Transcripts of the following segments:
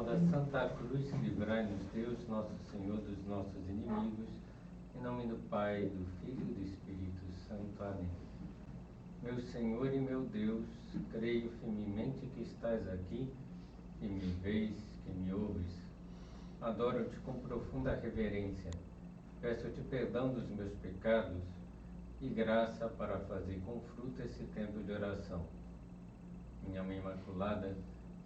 sinal da Santa Cruz, livrai-nos Deus, nosso Senhor, dos nossos inimigos, em nome do Pai, do Filho e do Espírito Santo. Amém. Meu Senhor e meu Deus, creio firmemente que estás aqui, que me vês, que me ouves. Adoro-te com profunda reverência. Peço-te perdão dos meus pecados e graça para fazer com fruto esse tempo de oração. Minha Mãe Imaculada,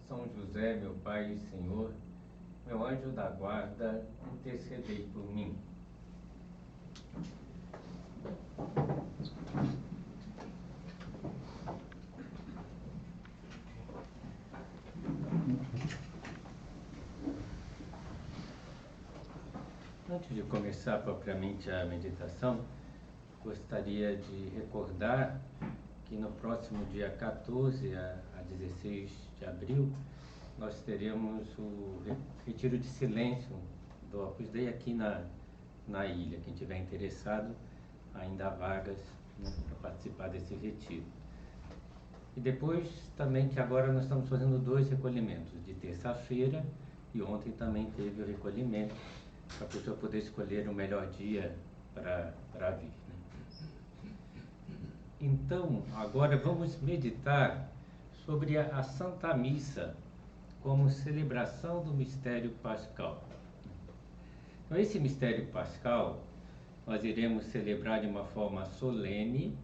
São José, meu Pai e Senhor, meu anjo da guarda, intercedei por mim. Antes de começar propriamente a meditação, gostaria de recordar que no próximo dia 14 a 16 de abril nós teremos o retiro de silêncio do Opus Dei aqui na ilha. Quem tiver interessado, ainda há vagas, né, para participar desse retiro. E depois também que agora nós estamos fazendo 2 recolhimentos, de terça-feira, e ontem também teve o recolhimento, para a pessoa poder escolher o melhor dia para vir, né? Então, agora vamos meditar sobre a Santa Missa como celebração do mistério pascal. Então, esse mistério pascal nós iremos celebrar de uma forma solene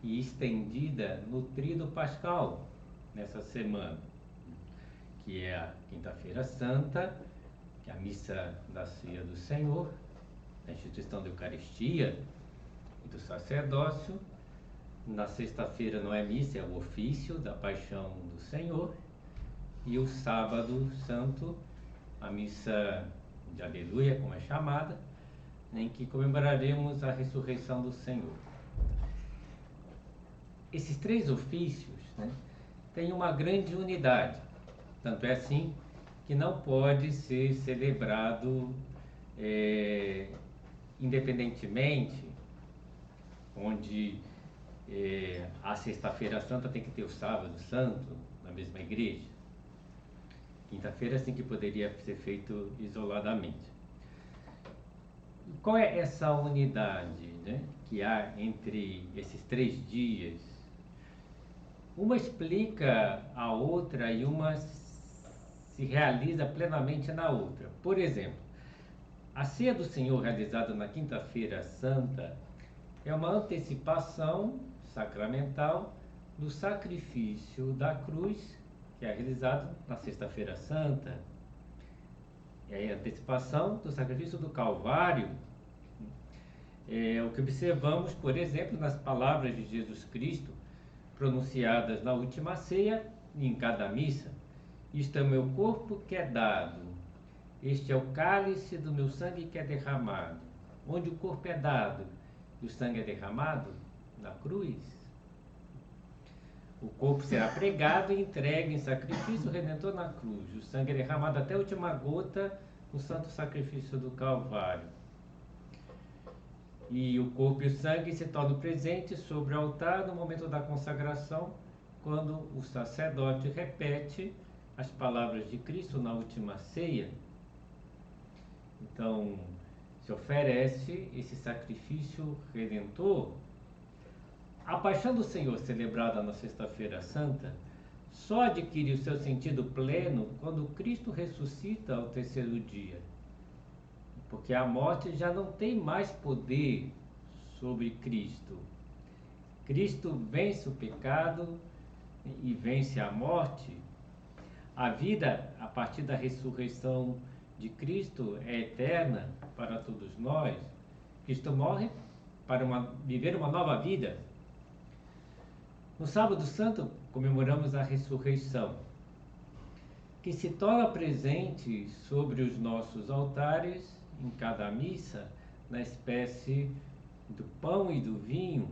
e estendida no Tríduo Pascal, nessa semana, que é a Quinta-feira Santa, que é a missa da Ceia do Senhor, a instituição da Eucaristia e do sacerdócio. Na sexta-feira não é missa, é o ofício da Paixão do Senhor. E o sábado santo, a missa de Aleluia, como é chamada, em que comemoraremos a ressurreição do Senhor. Esses 3 ofícios, né, têm uma grande unidade, tanto é assim que não pode ser celebrado independentemente, onde a sexta-feira santa tem que ter o sábado santo na mesma igreja. Quinta-feira sim que poderia ser feito isoladamente. Qual é essa unidade, né, que há entre esses 3 dias? Uma explica a outra e uma se realiza plenamente na outra. Por exemplo, a Ceia do Senhor realizada na Quinta-feira Santa é uma antecipação sacramental do sacrifício da cruz, que é realizado na Sexta-feira Santa. É a antecipação do sacrifício do Calvário. É o que observamos, por exemplo, nas palavras de Jesus Cristo, pronunciadas na última ceia e em cada missa. Isto é o meu corpo que é dado, este é o cálice do meu sangue que é derramado. Onde o corpo é dado e o sangue é derramado? Na cruz. O corpo será pregado e entregue em sacrifício redentor na cruz. O sangue é derramado até a última gota no santo sacrifício do Calvário. E o corpo e o sangue se tornam presentes sobre o altar no momento da consagração, quando o sacerdote repete as palavras de Cristo na última ceia. Então, se oferece esse sacrifício redentor. A Paixão do Senhor, celebrada na Sexta-feira Santa, só adquire o seu sentido pleno quando Cristo ressuscita ao 3º dia. Porque a morte já não tem mais poder sobre Cristo. Cristo vence o pecado e vence a morte. A vida, a partir da ressurreição de Cristo, é eterna para todos nós. Cristo morre para viver uma nova vida. No Sábado Santo, comemoramos a ressurreição, que se torna presente sobre os nossos altares, em cada missa, na espécie do pão e do vinho.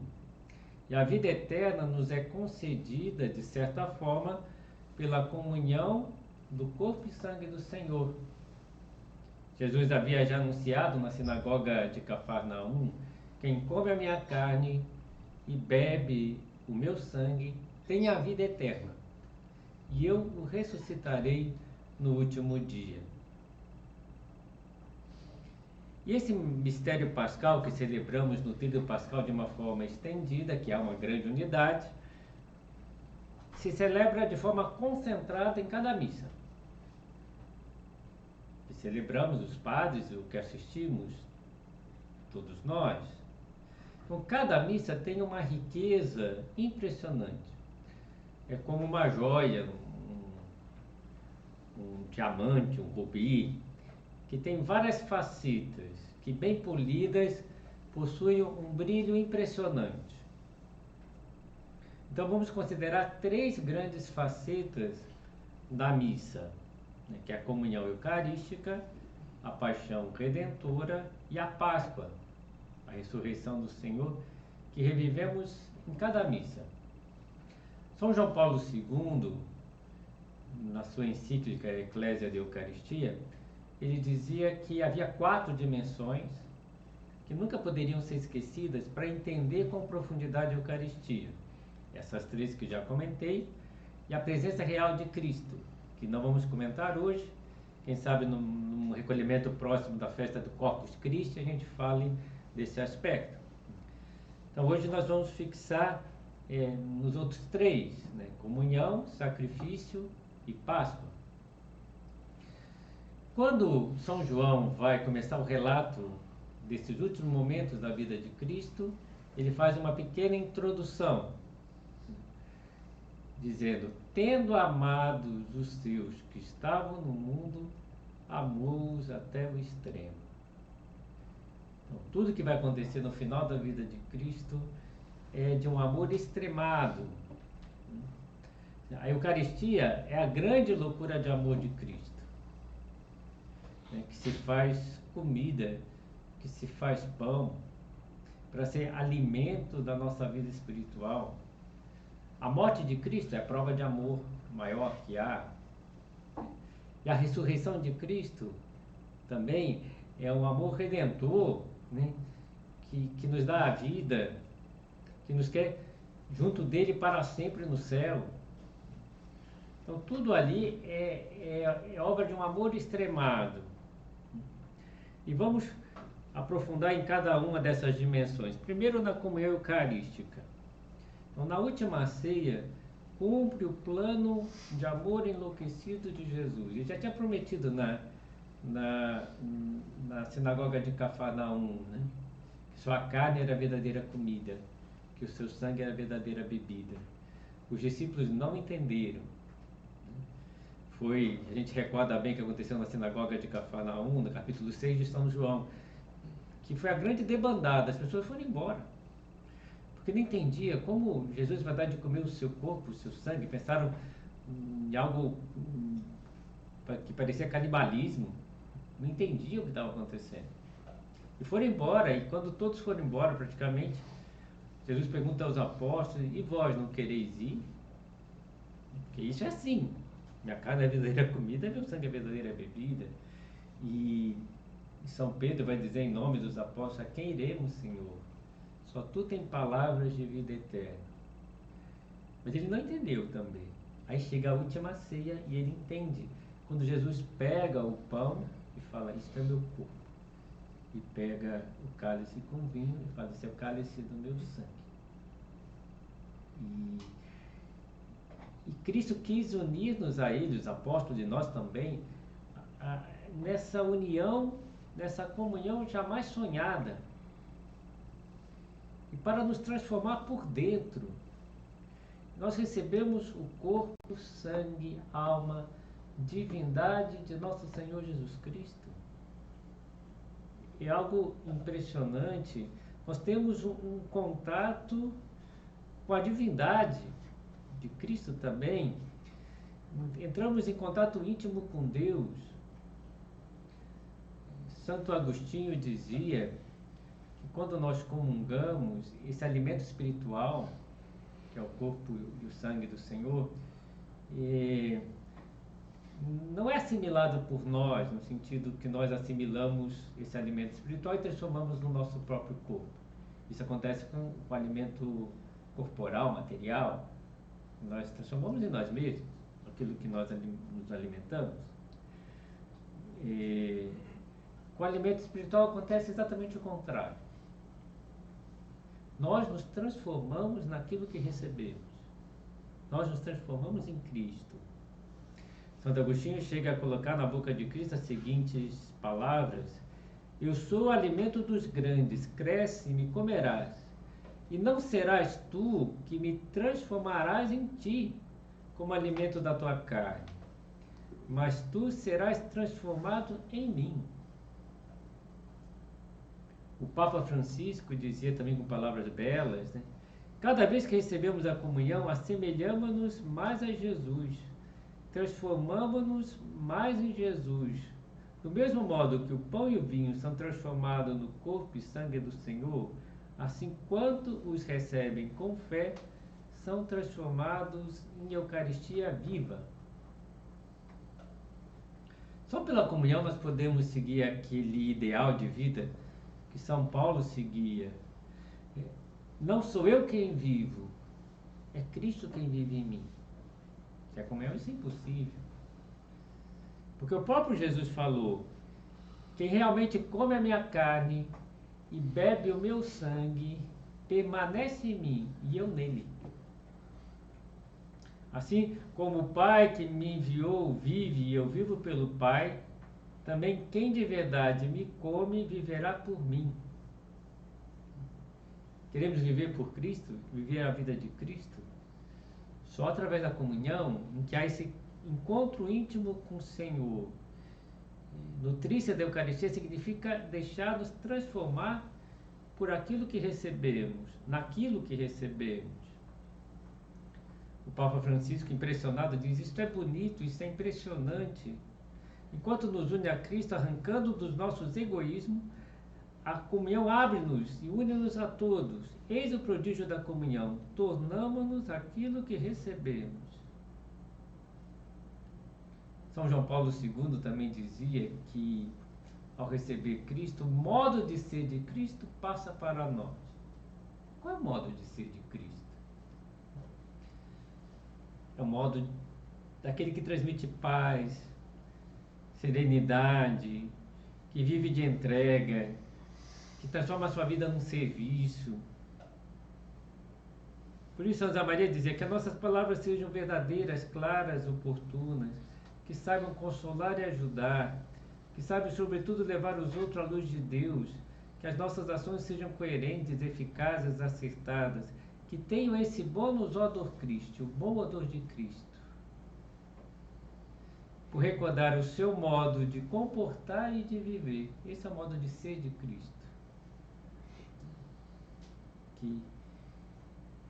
E a vida eterna nos é concedida, de certa forma, pela comunhão do corpo e sangue do Senhor. Jesus havia já anunciado na sinagoga de Cafarnaum: quem come a minha carne e bebe o meu sangue tem a vida eterna, e eu o ressuscitarei no último dia. E esse mistério pascal que celebramos no Tríduo Pascal de uma forma estendida, que é uma grande unidade, se celebra de forma concentrada em cada missa. E celebramos os padres, o que assistimos, todos nós. Então, cada missa tem uma riqueza impressionante. É como uma joia, um diamante, um rubi, que tem várias facetas, que bem polidas, possuem um brilho impressionante. Então vamos considerar três grandes facetas da missa, né, que é a comunhão eucarística, a paixão redentora e a Páscoa, a ressurreição do Senhor, que revivemos em cada missa. São João Paulo II, na sua encíclica Ecclesia de Eucaristia, ele dizia que havia 4 dimensões que nunca poderiam ser esquecidas para entender com profundidade a Eucaristia. Essas 3 que já comentei, e a presença real de Cristo, que não vamos comentar hoje. Quem sabe num recolhimento próximo da festa do Corpus Christi a gente fale desse aspecto. Então hoje nós vamos fixar nos outros 3, né? Comunhão, sacrifício e Páscoa. Quando São João vai começar o relato desses últimos momentos da vida de Cristo, ele faz uma pequena introdução, dizendo: tendo amados os seus que estavam no mundo, amou-os até o extremo. Então, tudo que vai acontecer no final da vida de Cristo é de um amor extremado. A Eucaristia é a grande loucura de amor de Cristo, né, que se faz comida, que se faz pão, para ser alimento da nossa vida espiritual. A morte de Cristo é a prova de amor maior que há. E a ressurreição de Cristo também é um amor redentor, né, que nos dá a vida, que nos quer junto dele para sempre no céu. Então tudo ali é obra de um amor extremado. E vamos aprofundar em cada uma dessas dimensões. Primeiro, na comunhão eucarística. Então, na última ceia, cumpre o plano de amor enlouquecido de Jesus. Ele já tinha prometido na sinagoga de Cafarnaum, né, que sua carne era a verdadeira comida, que o seu sangue era a verdadeira bebida. Os discípulos não entenderam. A gente recorda bem o que aconteceu na sinagoga de Cafarnaum, no capítulo 6 de São João, que foi a grande debandada, as pessoas foram embora, porque não entendia como Jesus vai dar de comer o seu corpo, o seu sangue. Pensaram em algo que parecia canibalismo, não entendiam o que estava acontecendo. E foram embora, e quando todos foram embora, praticamente, Jesus pergunta aos apóstolos: e vós não quereis ir? Porque isso é assim. Minha carne é a verdadeira comida, meu sangue é a verdadeira bebida. E São Pedro vai dizer em nome dos apóstolos: a quem iremos, Senhor? Só tu tem palavras de vida eterna. Mas ele não entendeu também. Aí chega a última ceia e ele entende. Quando Jesus pega o pão e fala: isto é meu corpo. E pega o cálice com vinho e fala: esse é o cálice do meu sangue. E Cristo quis unir-nos a Ele, os apóstolos e nós também, nessa união, nessa comunhão jamais sonhada. E para nos transformar por dentro, nós recebemos o corpo, sangue, alma, divindade de nosso Senhor Jesus Cristo. É algo impressionante. Nós temos um contato com a divindade de Cristo também. Entramos em contato íntimo com Deus. Santo Agostinho dizia que quando nós comungamos, esse alimento espiritual, que é o corpo e o sangue do Senhor, não é assimilado por nós, no sentido que nós assimilamos esse alimento espiritual e transformamos no nosso próprio corpo. Isso acontece com o alimento corporal, material. Nós transformamos em nós mesmos aquilo que nós nos alimentamos. Com o alimento espiritual acontece exatamente o contrário. Nós nos transformamos naquilo que recebemos. Nós nos transformamos em Cristo. Santo Agostinho chega a colocar na boca de Cristo as seguintes palavras: eu sou o alimento dos grandes, cresce e me comerás. E não serás tu que me transformarás em ti, como alimento da tua carne, mas tu serás transformado em mim. O Papa Francisco dizia também com palavras belas, né? Cada vez que recebemos a comunhão, assemelhamos-nos mais a Jesus, transformamos-nos mais em Jesus. Do mesmo modo que o pão e o vinho são transformados no corpo e sangue do Senhor, assim quanto os recebem com fé, são transformados em Eucaristia viva. Só pela comunhão nós podemos seguir aquele ideal de vida que São Paulo seguia. Não sou eu quem vivo, é Cristo quem vive em mim. Se a comunhão, isso é impossível. Porque o próprio Jesus falou: quem realmente come a minha carne e bebe o meu sangue, permanece em mim e eu nele. Assim como o Pai que me enviou vive e eu vivo pelo Pai, também quem de verdade me come viverá por mim. Queremos viver por Cristo? Viver a vida de Cristo? Só através da comunhão, em que há esse encontro íntimo com o Senhor. Nutrir-se da Eucaristia significa deixar-nos transformar por aquilo que recebemos, naquilo que recebemos. O Papa Francisco, impressionado, diz: isto é bonito, isso é impressionante. Enquanto nos une a Cristo, arrancando dos nossos egoísmos, a comunhão abre-nos e une-nos a todos. Eis o prodígio da comunhão: tornamo-nos aquilo que recebemos. São João Paulo II também dizia que, ao receber Cristo, o modo de ser de Cristo passa para nós. Qual é o modo de ser de Cristo? É o modo daquele que transmite paz, serenidade, que vive de entrega, que transforma a sua vida num serviço. Por isso, São José Maria dizia que as nossas palavras sejam verdadeiras, claras, oportunas, que saibam consolar e ajudar, que saibam, sobretudo, levar os outros à luz de Deus, que as nossas ações sejam coerentes, eficazes, acertadas, que tenham esse bonus odor Christi, o bom odor de Cristo, por recordar o seu modo de comportar e de viver. Esse é o modo de ser de Cristo.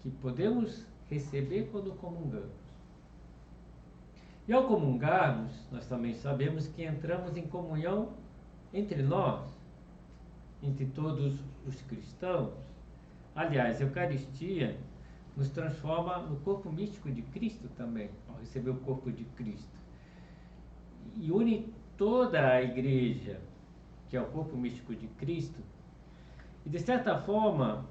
Que podemos receber quando comungamos. E ao comungarmos, nós também sabemos que entramos em comunhão entre nós, entre todos os cristãos. Aliás, a Eucaristia nos transforma no corpo místico de Cristo também, ao receber o corpo de Cristo. E une toda a igreja, que é o corpo místico de Cristo, e de certa forma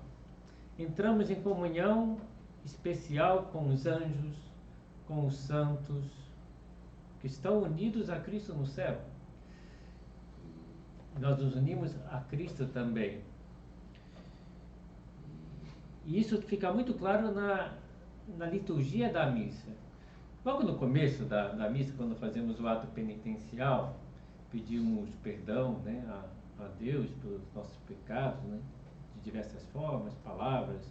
entramos em comunhão especial com os anjos, com os santos, que estão unidos a Cristo no céu. Nós nos unimos a Cristo também. E isso fica muito claro na liturgia da missa. Logo no começo da missa, quando fazemos o ato penitencial, pedimos perdão, né, a Deus pelos nossos pecados, né, de diversas formas, palavras,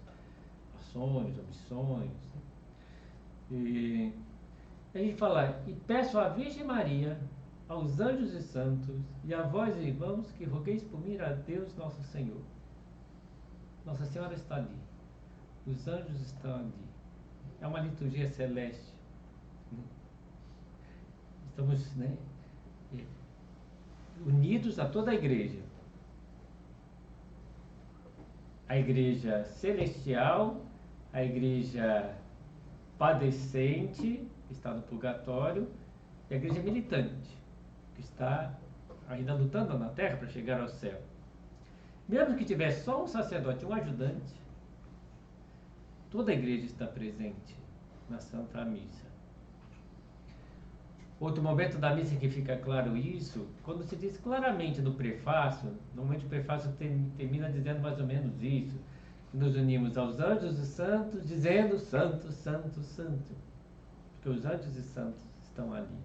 ações, omissões. Né? E a gente fala: e peço à Virgem Maria, aos anjos e santos, e a vós, irmãos, que rogueis por mim a Deus nosso Senhor. Nossa Senhora está ali. Os anjos estão ali. É uma liturgia celeste. Estamos, né, unidos a toda a igreja. A igreja celestial, a igreja padecente, que está no purgatório, e a igreja militante, que está ainda lutando na terra para chegar ao céu. Mesmo que tivesse só um sacerdote e um ajudante, toda a igreja está presente na Santa Missa. Outro momento da missa que fica claro isso, quando se diz claramente no prefácio, normalmente o prefácio termina dizendo mais ou menos isso, que nos unimos aos anjos e santos, dizendo santo, santo, santo, porque os anjos e santos estão ali.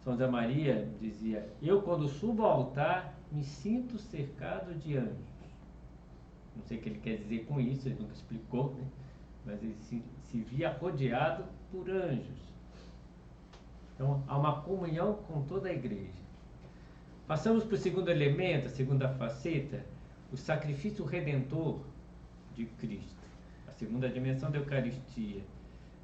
São José Maria dizia: eu quando subo ao altar me sinto cercado de anjos. Não sei o que ele quer dizer com isso, ele nunca explicou, né? Mas ele se via rodeado por anjos. Então há uma comunhão com toda a igreja. Passamos para o segundo elemento, a segunda faceta, o sacrifício redentor de Cristo, a segunda dimensão da Eucaristia.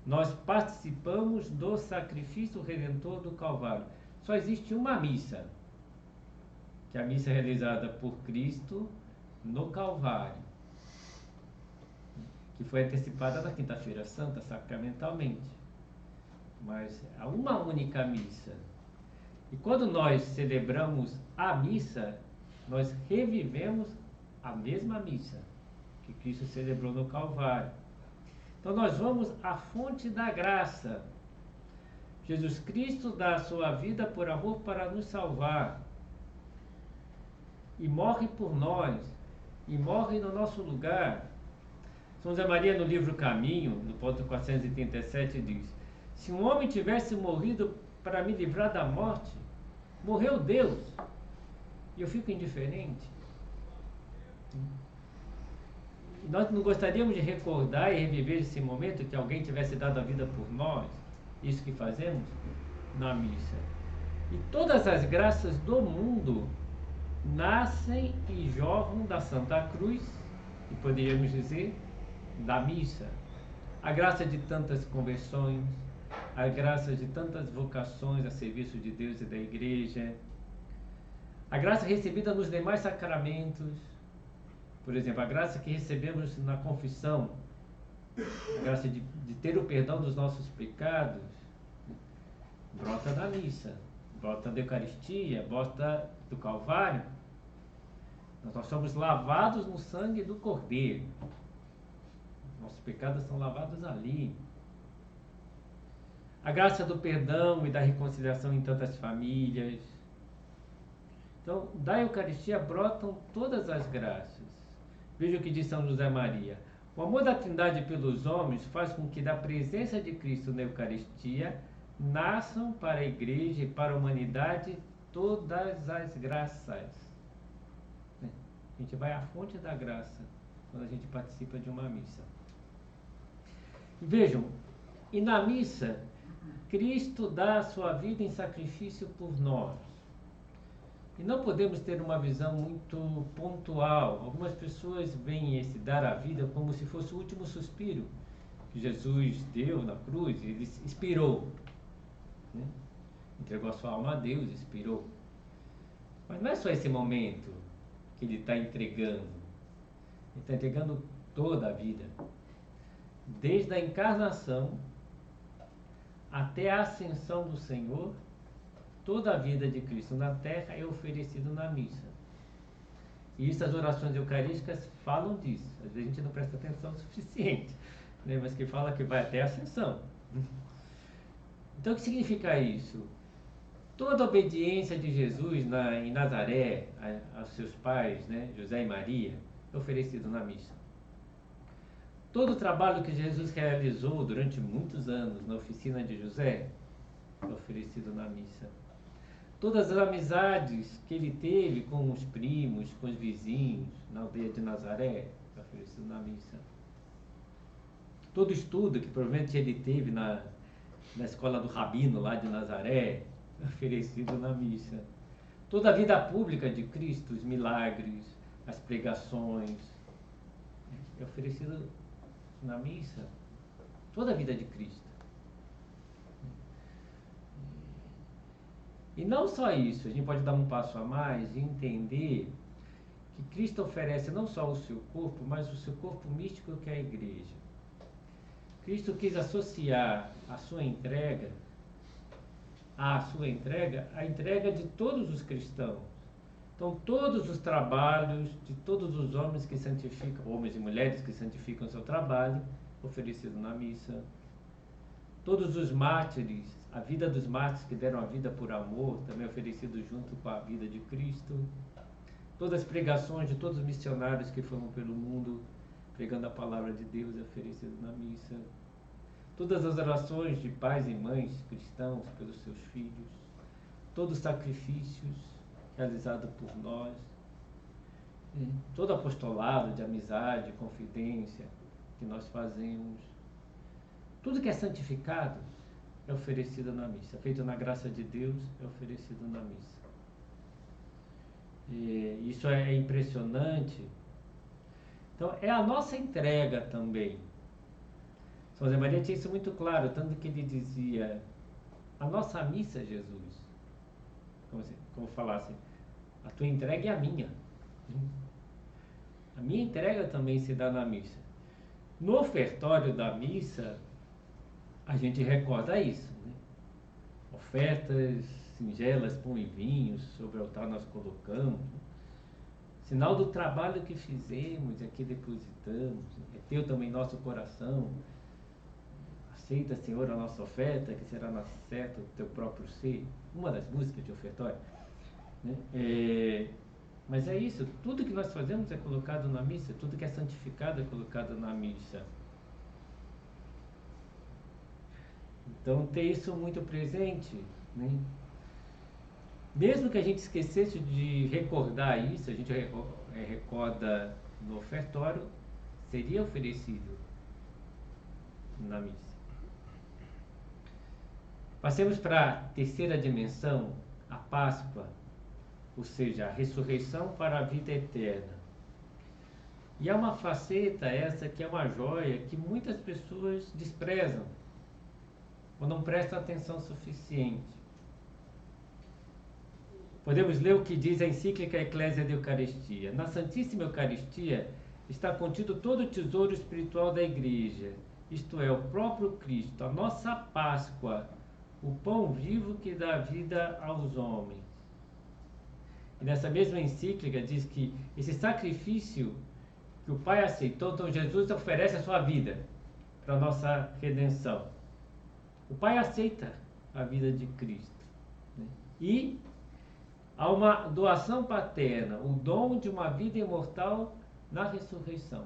Nós participamos do sacrifício redentor do Calvário. Só existe uma missa, que é a missa realizada por Cristo no Calvário, que foi antecipada na Quinta-feira Santa, sacramentalmente. Mas há uma única missa. E quando nós celebramos a missa, nós revivemos a mesma missa que Cristo celebrou no Calvário. Então nós vamos à fonte da graça. Jesus Cristo dá a sua vida por amor para nos salvar. E morre por nós. E morre no nosso lugar. São José Maria, no livro Caminho, no ponto 437, diz: se um homem tivesse morrido para me livrar da morte, morreu Deus, e eu fico indiferente. E nós não gostaríamos de recordar e reviver esse momento que alguém tivesse dado a vida por nós, isso que fazemos na missa. E todas as graças do mundo nascem e jorram da Santa Cruz, e poderíamos dizer, da missa. A graça de tantas conversões, a graça de tantas vocações a serviço de Deus e da Igreja, a graça recebida nos demais sacramentos, por exemplo, a graça que recebemos na confissão, a graça de ter o perdão dos nossos pecados, brota da missa, brota da Eucaristia, brota do Calvário. Nós somos lavados no sangue do Cordeiro. Nossos pecados são lavados ali. A graça do perdão e da reconciliação em tantas famílias. Então, da Eucaristia brotam todas as graças. Veja o que diz São José Maria. O amor da Trindade pelos homens faz com que da presença de Cristo na Eucaristia nasçam para a Igreja e para a humanidade todas as graças. A gente vai à fonte da graça quando a gente participa de uma missa. E vejam, e na missa, Cristo dá a sua vida em sacrifício por nós. E não podemos ter uma visão muito pontual. Algumas pessoas veem esse dar a vida como se fosse o último suspiro que Jesus deu na cruz. Ele expirou, né? Entregou a sua alma a Deus, expirou. Mas não é só esse momento que ele está entregando. Ele está entregando toda a vida. Desde a encarnação até a ascensão do Senhor, toda a vida de Cristo na terra é oferecido na missa. E isso as orações eucarísticas falam disso. Às vezes a gente não presta atenção o suficiente, né? Mas que fala que vai até a ascensão. Então o que significa isso? Toda a obediência de Jesus em Nazaré, aos seus pais, né, José e Maria, é oferecido na missa. Todo o trabalho que Jesus realizou durante muitos anos na oficina de José é oferecido na missa. Todas as amizades que ele teve com os primos, com os vizinhos, na aldeia de Nazaré, é oferecido na missa. Todo estudo que provavelmente ele teve na escola do Rabino lá de Nazaré, é oferecido na missa. Toda a vida pública de Cristo, os milagres, as pregações, é oferecido na missa. Toda a vida de Cristo. E não só isso, a gente pode dar um passo a mais e entender que Cristo oferece não só o seu corpo, mas o seu corpo místico, que é a Igreja. Cristo quis associar a sua entrega a entrega de todos os cristãos. Então, todos os trabalhos de todos os homens que santificam, homens e mulheres que santificam o seu trabalho, oferecido na missa. Todos os mártires, a vida dos mártires que deram a vida por amor, também oferecido junto com a vida de Cristo. Todas as pregações de todos os missionários que foram pelo mundo pregando a palavra de Deus, oferecido na missa. Todas as orações de pais e mães cristãos pelos seus filhos. Todos os sacrifícios realizados por nós. Todo apostolado de amizade, confidência que nós fazemos. Tudo que é santificado é oferecido na missa. Feito na graça de Deus, é oferecido na missa. E isso é impressionante. Então, é a nossa entrega também. São José Maria tinha isso muito claro, tanto que ele dizia: a nossa missa, Jesus, como falasse, a tua entrega é a minha. A minha entrega também se dá na missa. No ofertório da missa, a gente recorda isso, né? Ofertas singelas, pão e vinho, sobre o altar nós colocamos, né? Sinal do trabalho que fizemos e aqui depositamos. É teu também nosso coração. Aceita, Senhor, a nossa oferta, que será na certa o teu próprio ser. Uma das músicas de ofertório, né? Mas é isso, tudo que nós fazemos é colocado na missa, tudo que é santificado é colocado na missa. Então, ter isso muito presente, né? Mesmo que a gente esquecesse de recordar isso, a gente recorda no ofertório, seria oferecido na missa. Passemos para a terceira dimensão, a Páscoa, ou seja, a ressurreição para a vida eterna. E é uma faceta essa que é uma joia que muitas pessoas desprezam ou não prestam atenção suficiente. Podemos ler o que diz a encíclica Ecclesia de Eucaristia. Na Santíssima Eucaristia está contido todo o tesouro espiritual da Igreja, isto é, o próprio Cristo, a nossa Páscoa, o pão vivo que dá vida aos homens. E nessa mesma encíclica diz que esse sacrifício que o Pai aceitou, então Jesus oferece a sua vida para a nossa redenção. O Pai aceita a vida de Cristo, né? E há uma doação paterna, o dom de uma vida imortal na ressurreição.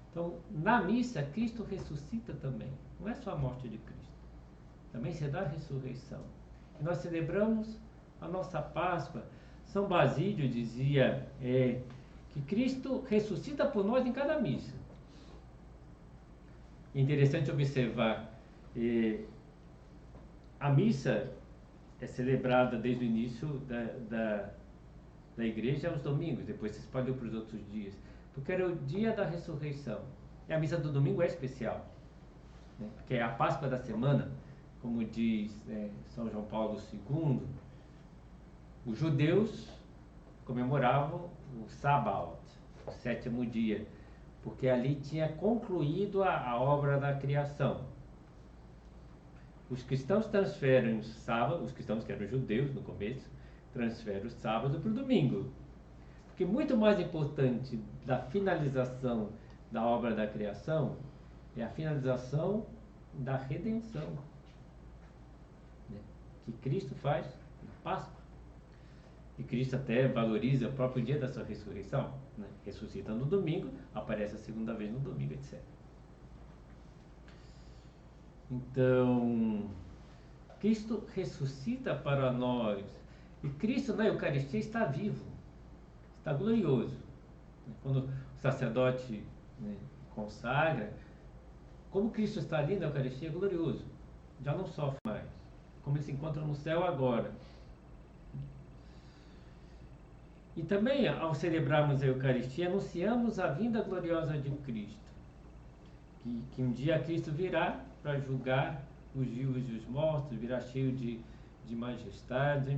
Então, na missa, Cristo ressuscita também. Não é só a morte de Cristo, também se dá a ressurreição. E nós celebramos a nossa Páscoa. São Basílio dizia que Cristo ressuscita por nós em cada missa. É interessante observar, a missa é celebrada desde o início da igreja aos domingos, depois se espalhou para os outros dias, porque era o dia da ressurreição. E a missa do domingo é especial, né? Porque é a Páscoa da semana, como diz São João Paulo II. Os judeus comemoravam o Sábado, o sétimo dia, porque ali tinha concluído a obra da criação. Os cristãos transferem o sábado, os cristãos que eram judeus no começo, transferem o sábado para o domingo. Porque muito mais importante da finalização da obra da criação é a finalização da redenção, né? Que Cristo faz na Páscoa. E Cristo até valoriza o próprio dia da sua ressurreição, né? Ressuscita no domingo, aparece a segunda vez no domingo, etc. Então, Cristo ressuscita para nós. E Cristo na Eucaristia está vivo, está glorioso. Quando o sacerdote, né, consagra, como Cristo está ali na Eucaristia, é glorioso. Já não sofre mais. Como ele se encontra no céu agora. E também, ao celebrarmos a Eucaristia, anunciamos a vinda gloriosa de Cristo. Que um dia Cristo virá para julgar os vivos e os mortos, virá cheio de majestade.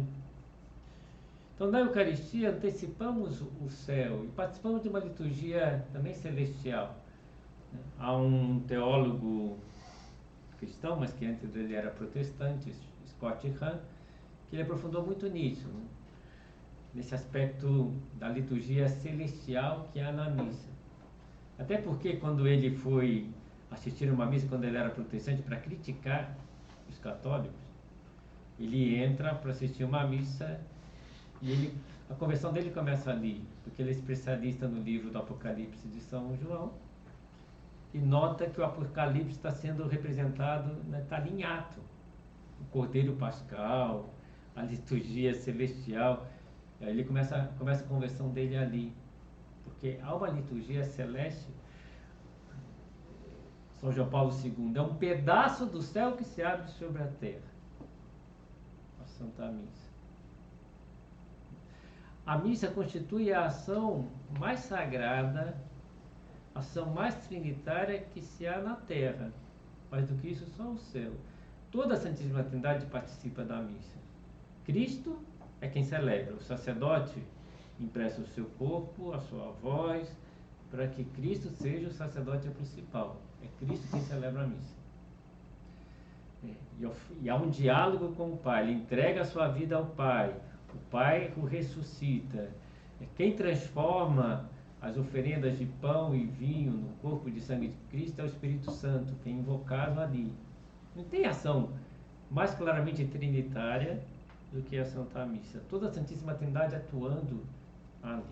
Então, na Eucaristia, antecipamos o céu e participamos de uma liturgia também celestial. Há um teólogo cristão, mas que antes ele era protestante, Scott Hahn, que ele aprofundou muito nisso, né? Nesse aspecto da liturgia celestial que há na missa. Até porque quando ele foi assistir uma missa quando ele era protestante para criticar os católicos. Ele entra para assistir uma missa e a conversão dele começa ali, porque ele é especialista no livro do Apocalipse de São João e nota que o Apocalipse está sendo representado, né, está ali em ato. O Cordeiro Pascal, a liturgia celestial. Aí ele começa a conversão dele ali, porque há uma liturgia celeste. São João Paulo II, é um pedaço do céu que se abre sobre a terra. A Santa Missa. A missa constitui a ação mais sagrada, a ação mais trinitária que se há na terra. Mais do que isso, só o céu. Toda a Santíssima Trindade participa da missa. Cristo é quem celebra. O sacerdote empresta o seu corpo, a sua voz, para que Cristo seja o sacerdote principal. É Cristo quem celebra a missa. E há um diálogo com o Pai. Ele entrega a sua vida ao Pai. O Pai o ressuscita. Quem transforma as oferendas de pão e vinho no corpo e sangue de Cristo é o Espírito Santo, que é invocado ali. Não tem ação mais claramente trinitária do que a Santa Missa. Toda a Santíssima Trindade atuando ali.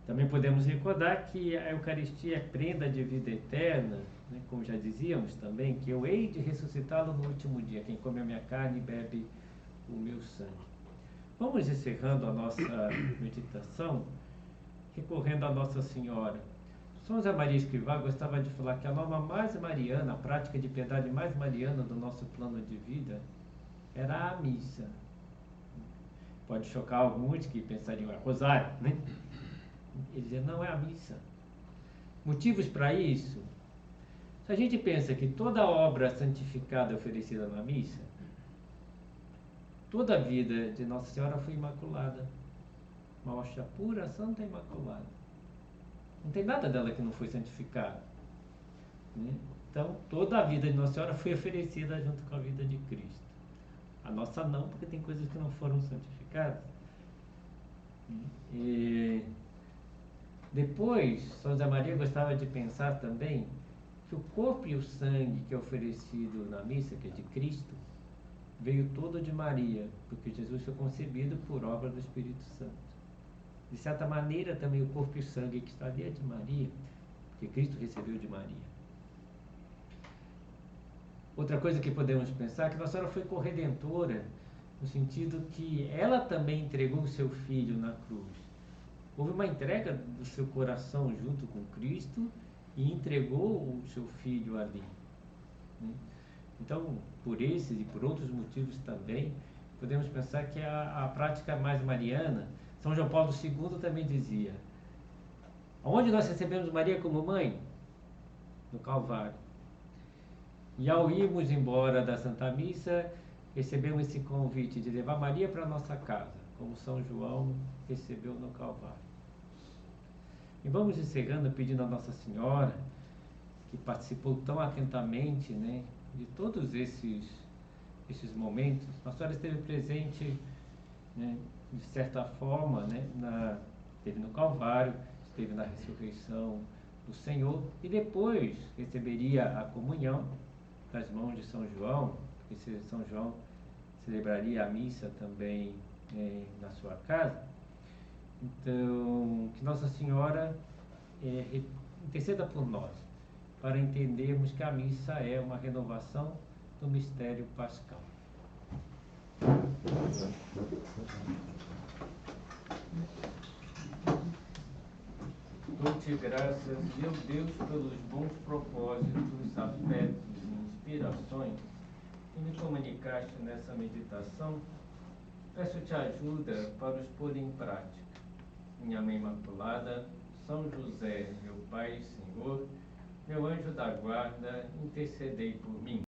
Também podemos recordar que a Eucaristia é prenda de vida eterna, né? Como já dizíamos também, que eu hei de ressuscitá-lo no último dia. Quem come a minha carne e bebe o meu sangue. Vamos encerrando a nossa meditação, recorrendo a Nossa Senhora. São José Maria Escrivá gostava de falar que a norma mais mariana, a prática de piedade mais mariana do nosso plano de vida era a missa. Pode chocar alguns que pensariam, é rosário, né? Ele dizia, não, é a missa. Motivos para isso? Se a gente pensa que toda obra santificada é oferecida na missa, toda a vida de Nossa Senhora foi imaculada. Uma hóstia pura, santa e imaculada. Não tem nada dela que não foi santificado, né? Então, toda a vida de Nossa Senhora foi oferecida junto com a vida de Cristo. A nossa não, porque tem coisas que não foram santificadas. E depois, São José Maria gostava de pensar também que o corpo e o sangue que é oferecido na missa, que é de Cristo, veio todo de Maria, porque Jesus foi concebido por obra do Espírito Santo. De certa maneira, também o corpo e o sangue que está ali é de Maria, porque Cristo recebeu de Maria. Outra coisa que podemos pensar é que Nossa Senhora foi corredentora, no sentido que ela também entregou o seu filho na cruz. Houve uma entrega do seu coração junto com Cristo e entregou o seu filho ali, né? Então, por esses e por outros motivos também, podemos pensar que a prática mais mariana, São João Paulo II também dizia, onde nós recebemos Maria como mãe? No Calvário. E ao irmos embora da Santa Missa, recebemos esse convite de levar Maria para a nossa casa, como São João recebeu no Calvário. E vamos encerrando pedindo a Nossa Senhora, que participou tão atentamente, né, de todos esses momentos. Nossa Senhora esteve presente, né, de certa forma, né, esteve no Calvário, esteve na ressurreição do Senhor e depois receberia a comunhão das mãos de São João, porque São João celebraria a missa também na sua casa. Então, que Nossa Senhora interceda por nós, para entendermos que a missa é uma renovação do mistério pascal. Dou-te graças, meu Deus, pelos bons propósitos, afetos e inspirações que me comunicaste nessa meditação. Peço-te ajuda para os pôr em prática. Minha Mãe Imaculada, São José, meu Pai e Senhor, meu anjo da guarda, intercedei por mim.